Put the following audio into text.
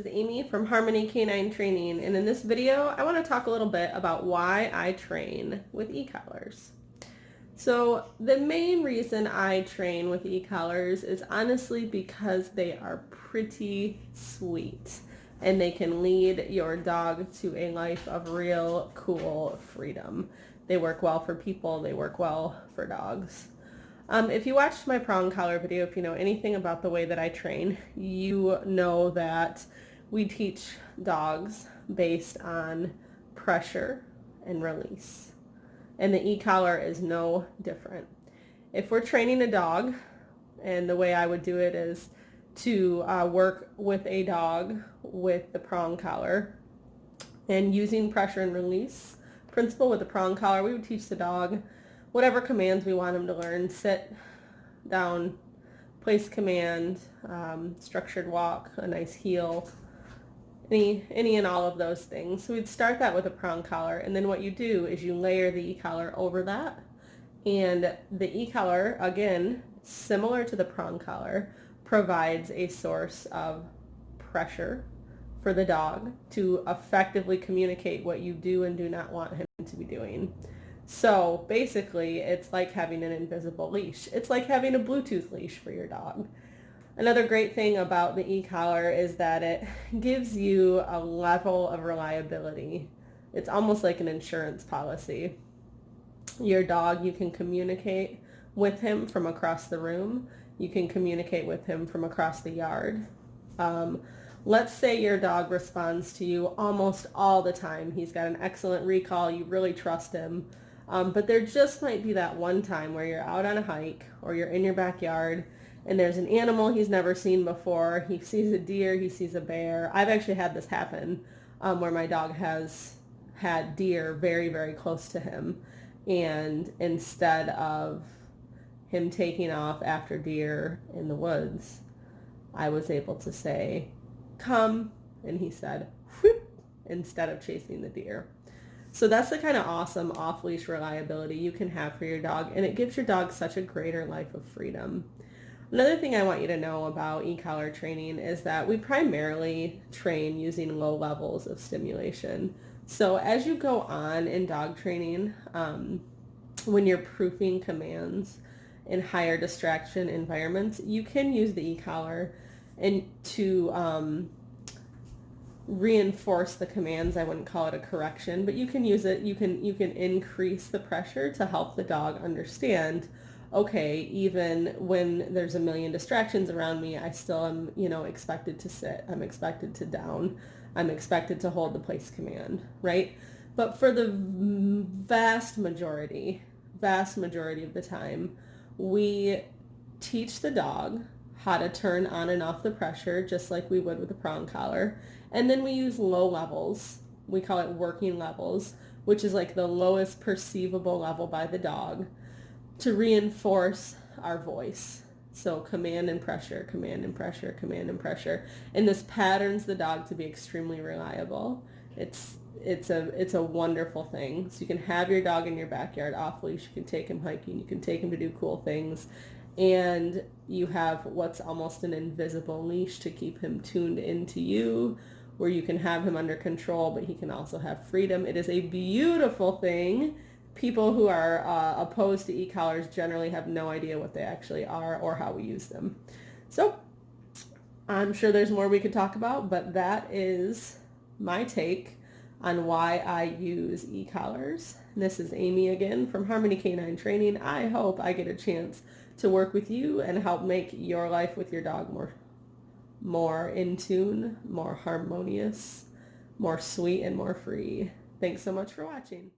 is Amy from Harmony Canine Training, and in this video I want to talk a little bit about why I train with ECollars. So the main reason I train with ECollars is honestly because they are pretty sweet and they can lead your dog to a life of real cool freedom. They work well for people, they work well for dogs. If you watched my prong collar video, if you know anything about the way that I train, you know that we teach dogs based on pressure and release. And the e-collar is no different. If we're training a dog, and the way I would do it is to work with a dog with the prong collar and using pressure and release principle with the prong collar, we would teach the dog whatever commands we want him to learn: sit, down, place command, structured walk, a nice heel, any and all of those things. So we'd start that with a prong collar, and then what you do is you layer the e-collar over that, and the e-collar, again, similar to the prong collar, provides a source of pressure for the dog to effectively communicate what you do and do not want him to be doing. So basically, it's like having an invisible leash. It's like having a Bluetooth leash for your dog. Another great thing about the e-collar is that it gives you a level of reliability. It's almost like an insurance policy. Your dog, you can communicate with him from across the room. You can communicate with him from across the yard. Let's say your dog responds to you almost all the time. He's got an excellent recall. You really trust him. But there just might be that one time where you're out on a hike or you're in your backyard and there's an animal he's never seen before. He sees a deer, he sees a bear. I've actually had this happen where my dog has had deer very, very close to him. And instead of him taking off after deer in the woods, I was able to say, "Come," and he said, "Whoop," instead of chasing the deer. So that's the kind of awesome off-leash reliability you can have for your dog, and it gives your dog such a greater life of freedom. Another thing I want you to know about e-collar training is that we primarily train using low levels of stimulation. So as you go on in dog training, when you're proofing commands in higher distraction environments, you can use the e-collar and to reinforce the commands. I wouldn't call it a correction, but you can use it. You can increase the pressure to help the dog understand, okay, even when there's a million distractions around me, I still am, expected to sit. I'm expected to down. I'm expected to hold the place command, right? But for the vast majority of the time, we teach the dog how to turn on and off the pressure just like we would with a prong collar. And then we use low levels. We call it working levels, which is like the lowest perceivable level by the dog, to reinforce our voice. So command and pressure, command and pressure, command and pressure. And this patterns the dog to be extremely reliable. It's a wonderful thing. So you can have your dog in your backyard off leash. You can take him hiking. You can take him to do cool things. And you have what's almost an invisible leash to keep him tuned into you, where you can have him under control, but he can also have freedom. It is a beautiful thing. People who are opposed to e-collars generally have no idea what they actually are or how we use them. So I'm sure there's more we could talk about, but that is my take on why I use e-collars. This is Amy again from Harmony Canine Training. I hope I get a chance to work with you and help make your life with your dog more in tune, more harmonious, more sweet, and more free. Thanks so much for watching.